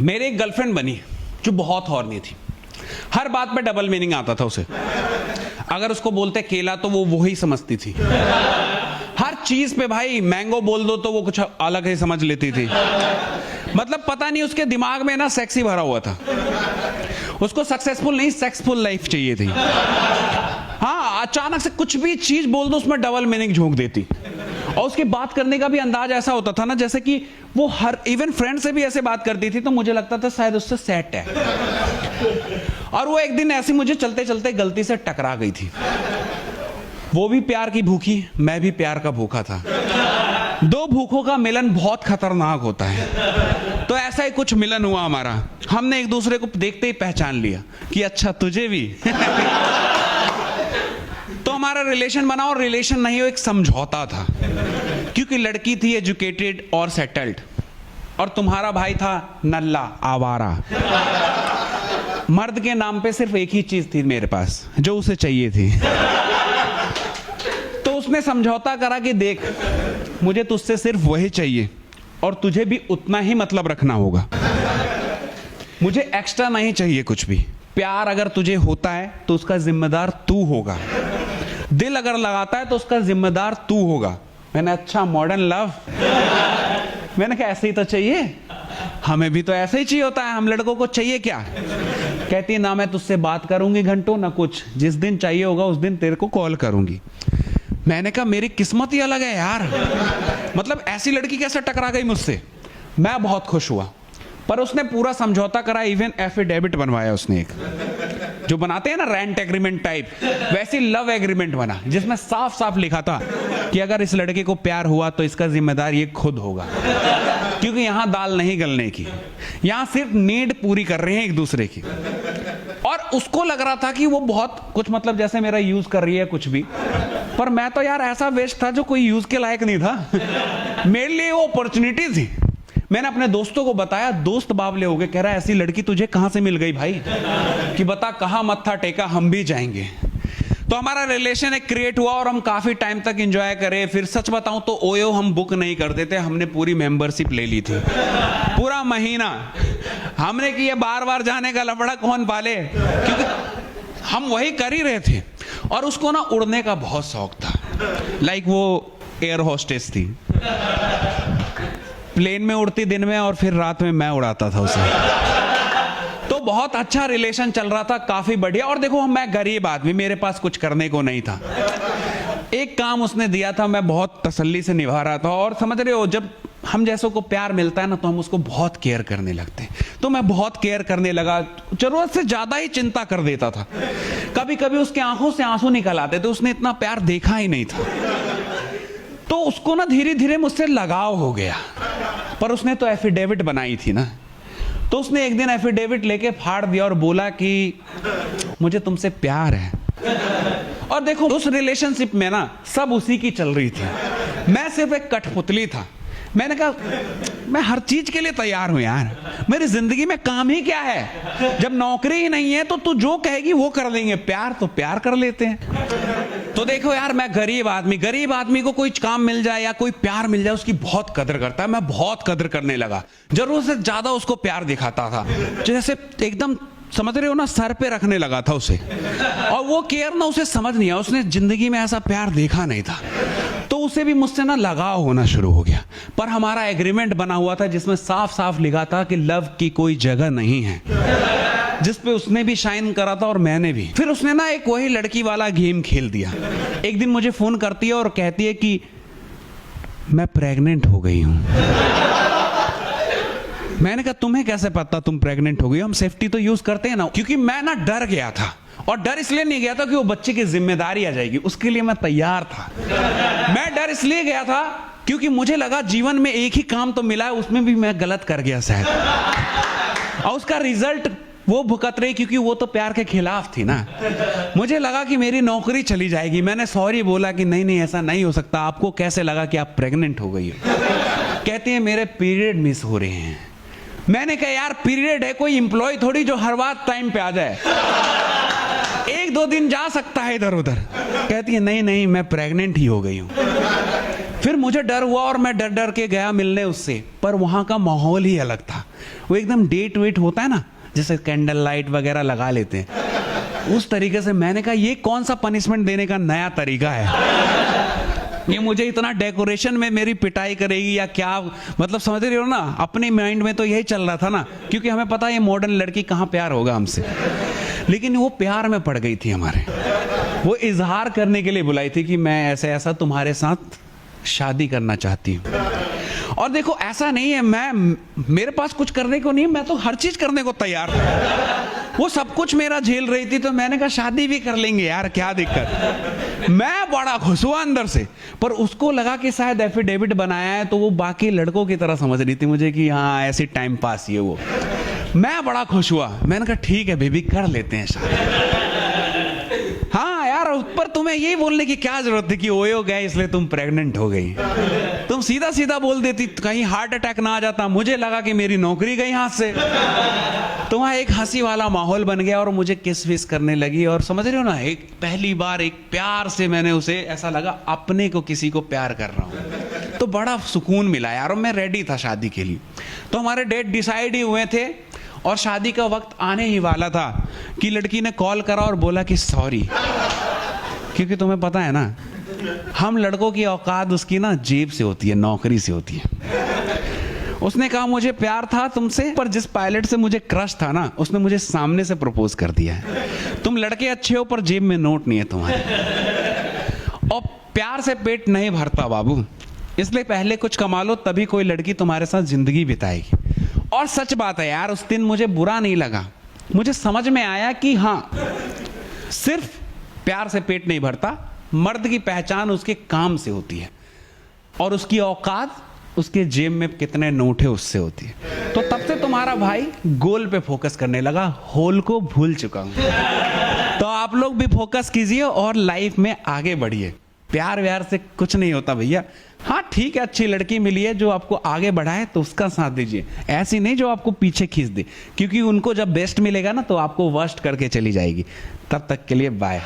मेरे एक गर्लफ्रेंड बनी जो बहुत हॉर्नी थी। हर बात पे डबल मीनिंग आता था उसे। अगर उसको बोलते केला तो वो वही समझती थी। हर चीज पे भाई मैंगो बोल दो तो वो कुछ अलग ही समझ लेती थी। मतलब पता नहीं उसके दिमाग में ना सेक्स ही भरा हुआ था। उसको सक्सेसफुल नहीं सेक्सफुल लाइफ चाहिए थी। हाँ, अचानक से कुछ भी चीज बोल दो उसमें डबल मीनिंग झोंक देती। और उसकी बात करने का भी अंदाज ऐसा होता था ना जैसे कि वो हर इवन फ्रेंड से भी ऐसे बात करती थी तो मुझे लगता था शायद उससे सेट है। और वो एक दिन ऐसी मुझे चलते चलते गलती से टकरा गई थी। वो भी प्यार की भूखी, मैं भी प्यार का भूखा था। दो भूखों का मिलन बहुत खतरनाक होता है। तो ऐसा ही कुछ मिलन हुआ हमारा। हमने एक दूसरे को देखते ही पहचान लिया कि अच्छा तुझे भी। तो हमारा रिलेशन बना, और रिलेशन नहीं, वो एक समझौता था। क्योंकि लड़की थी एजुकेटेड और सेटल्ड, और तुम्हारा भाई था नल्ला आवारा। मर्द के नाम पे सिर्फ एक ही चीज थी मेरे पास जो उसे चाहिए थी। तो उसने समझौता करा कि देख, मुझे तुझसे सिर्फ वही चाहिए और तुझे भी उतना ही मतलब रखना होगा। मुझे एक्स्ट्रा नहीं चाहिए कुछ भी। प्यार अगर तुझे होता है तो उसका जिम्मेदार तू होगा। दिल अगर लगाता है तो उसका जिम्मेदार तू होगा। मैंने अच्छा मॉडर्न लव, मैंने कहा ऐसे ही तो चाहिए, हमें भी तो ऐसे ही चाहिए होता है। हम लड़कों को चाहिए क्या? कहती है ना मैं तुझसे बात करूंगी घंटों ना कुछ, जिस दिन चाहिए होगा उस दिन तेरे को कॉल करूंगी। मैंने कहा मेरी किस्मत ही अलग है यार। मतलब ऐसी लड़की कैसे टकरा गई मुझसे। मैं बहुत खुश हुआ, पर उसने पूरा समझौता करा। इवन एफिडेविट बनवाया उसने, एक जो बनाते हैं ना रेंट एग्रीमेंट टाइप, वैसी लव एग्रीमेंट बना जिसमें साफ साफ लिखा था कि अगर इस लड़के को प्यार हुआ तो इसका जिम्मेदार ये खुद होगा। क्योंकि यहां दाल नहीं गलने की, यहां सिर्फ नीड पूरी कर रहे हैं एक दूसरे की। और उसको लग रहा था कि वो बहुत कुछ मतलब जैसे मेरा यूज कर रही है कुछ भी, पर मैं तो यार ऐसा वेस्ट था जो कोई यूज के लायक नहीं था। मेरे लिए वो अपॉर्चुनिटी थी। मैंने अपने दोस्तों को बताया, दोस्त बावले हो गए। कह रहा है ऐसी लड़की तुझे कहां से मिल गई भाई, कि बता कहां मत्था टेका, हम भी जाएंगे। तो हमारा रिलेशन एक क्रिएट हुआ और हम काफी टाइम तक एंजॉय करे। फिर सच बताऊं तो ओयो हम बुक नहीं करते थे, हमने पूरी मेंबरशिप ले ली थी। पूरा महीना हमने कि ये बार बार जाने का लफड़ा कौन पाले, क्योंकि हम वही कर ही रहे थे। और उसको ना उड़ने का बहुत शौक था। लाइक वो एयर होस्टेस थी, प्लेन में उड़ती दिन में और फिर रात में मैं उड़ाता था उसे। तो बहुत अच्छा रिलेशन चल रहा था, काफी बढ़िया। और देखो मैं गरीब आदमी, मेरे पास कुछ करने को नहीं था। एक काम उसने दिया था, मैं बहुत तसल्ली से निभा रहा था। और समझ रहे हो, जब हम जैसों को प्यार मिलता है ना तो हम उसको बहुत केयर करने लगते हैं। तो मैं बहुत केयर करने लगा, जरूरत से ज्यादा ही चिंता कर देता था। कभी कभी उसके आंखों से आंसू निकल आते थे, उसने इतना प्यार देखा ही नहीं था। तो उसको ना धीरे धीरे मुझसे लगाव हो गया। पर उसने तो एफिडेविट बनाई थी ना, तो उसने एक दिन एफिडेविट लेके फाड़ दिया और बोला कि मुझे तुमसे प्यार है। और देखो उस रिलेशनशिप में ना सब उसी की चल रही थी, मैं सिर्फ एक कठपुतली था। मैंने कहा मैं हर चीज के लिए तैयार हूं यार, मेरी जिंदगी में काम ही क्या है। जब नौकरी ही नहीं है तो तू जो कहेगी वो कर देंगे, प्यार तो प्यार कर लेते हैं। तो देखो यार, मैं गरीब आदमी को कोई काम मिल जाए या कोई प्यार मिल जाए उसकी बहुत कदर करता है। मैं बहुत कदर करने लगा, जरूरत से ज्यादा उसको प्यार दिखाता था। जैसे एकदम समझ रहे हो ना, सर पे रखने लगा था उसे। और वो केयर ना उसे समझ नहीं आया, उसने जिंदगी में ऐसा प्यार देखा नहीं था। तो उसे भी मुझसे ना लगाव होना शुरू हो गया। पर हमारा एग्रीमेंट बना हुआ था जिसमें साफ साफ लिखा था कि लव की कोई जगह नहीं है, जिस पे उसने भी शाइन करा था और मैंने भी। फिर उसने ना एक वही लड़की वाला गेम खेल दिया। एक दिन मुझे फोन करती है और कहती है कि मैं प्रेग्नेंट हो गई हूं। मैंने कहा तुम्हें कैसे पता तुम प्रेग्नेंट हो गई? हम सेफ्टी तो यूज करते हैं ना। क्योंकि मैं ना डर गया था, और डर इसलिए नहीं गया था कि वो बच्चे की जिम्मेदारी आ जाएगी, उसके लिए मैं तैयार था। मैं डर इसलिए गया था क्योंकि मुझे लगा जीवन में एक ही काम तो मिला है, उसमें भी मैं गलत कर गया शायद, और उसका रिजल्ट वो भुगत रही, क्योंकि वो तो प्यार के खिलाफ थी ना। मुझे लगा कि मेरी नौकरी चली जाएगी। मैंने सॉरी बोला कि नहीं नहीं ऐसा नहीं हो सकता, आपको कैसे लगा कि आप प्रेग्नेंट हो गई हो? कहती है मेरे पीरियड मिस हो रहे हैं। मैंने कहा यार पीरियड है, कोई एम्प्लॉय थोड़ी जो हर बात टाइम पे आ जाए, एक दो दिन जा सकता है इधर उधर। कहती है नहीं नहीं मैं प्रेग्नेंट ही हो गई हूं। फिर मुझे डर हुआ और मैं डर डर के गया मिलने उससे, पर वहां का माहौल ही अलग था। वो एकदम डेट वेट होता है ना, जैसे कैंडल लाइट वगैरह लगा लेते हैं, उस तरीके से। मैंने कहा ये कौन सा पनिशमेंट देने का नया तरीका है, ये मुझे इतना डेकोरेशन में मेरी पिटाई करेगी या क्या, मतलब समझ रहे हो ना। अपने माइंड में तो यही चल रहा था ना, क्योंकि हमें पता है ये मॉडर्न लड़की कहाँ प्यार होगा हमसे। लेकिन वो प्यार में पड़ गई थी हमारे, वो इजहार करने के लिए बुलाई थी कि मैं ऐसे ऐसा तुम्हारे साथ शादी करना चाहती हूँ। और देखो ऐसा नहीं है मेरे पास कुछ करने को नहीं है, मैं तो हर चीज करने को तैयार हूं। वो सब कुछ मेरा झेल रही थी, तो मैंने कहा शादी भी कर लेंगे यार, क्या दिक्कत। मैं बड़ा खुश हुआ अंदर से, पर उसको लगा कि शायद एफिडेविट बनाया है, तो वो बाकी लड़कों की तरह समझ रही थी मुझे कि हाँ ऐसी टाइम पास ही है वो। मैं बड़ा खुश हुआ, मैंने कहा ठीक है बेबी कर लेते हैं शादी। हाँ यार, पर तुम्हें यही बोलने की क्या जरूरत थी कि ओयो गए इसलिए तुम प्रेग्नेंट हो गई। तुम सीधा सीधा बोल देती, कहीं हार्ट अटैक ना आ जाता, मुझे लगा कि मेरी नौकरी गई हाथ से। तो वहां एक हंसी वाला माहौल बन गया और मुझे किस विस करने लगी। और समझ रहे हो ना, एक पहली बार एक प्यार से मैंने उसे ऐसा लगा अपने को किसी को प्यार कर रहा हूं, तो बड़ा सुकून मिला यार। और मैं रेडी था शादी के लिए, तो हमारे डेट डिसाइड ही हुए थे और शादी का वक्त आने ही वाला था कि लड़की ने कॉल करा और बोला कि सॉरी, क्योंकि तुम्हें पता है ना हम लड़कों की औकात उसकी ना जेब से होती है, नौकरी से होती है। उसने कहा मुझे प्यार था तुमसे, पर जिस पायलट से मुझे क्रश था ना, उसने मुझे सामने से प्रपोज कर दिया है। तुम लड़के अच्छे हो पर जेब में नोट नहीं है तुम्हारे। और प्यार से पेट नहीं भरता बाबू, इसलिए पहले कुछ कमा लो, तभी कोई लड़की तुम्हारे साथ जिंदगी बिताएगी। और सच बात है यार, उस दिन मुझे बुरा नहीं लगा, मुझे समझ में आया कि हाँ सिर्फ प्यार से पेट नहीं भरता, मर्द की पहचान उसके काम से होती है और उसकी औकात उसके जेब में कितने नोट है उससे होती है। तो तब से तुम्हारा भाई गोल पे फोकस करने लगा, होल को भूल चुका हूं। तो आप लोग भी फोकस कीजिए और लाइफ में आगे बढ़िए। प्यार व्यार से कुछ नहीं होता भैया। हाँ ठीक है, अच्छी लड़की मिली है जो आपको आगे बढ़ाए तो उसका साथ दीजिए, ऐसी नहीं जो आपको पीछे खींच दे, क्योंकि उनको जब बेस्ट मिलेगा ना तो आपको वर्स्ट करके चली जाएगी। तब तक के लिए बाय।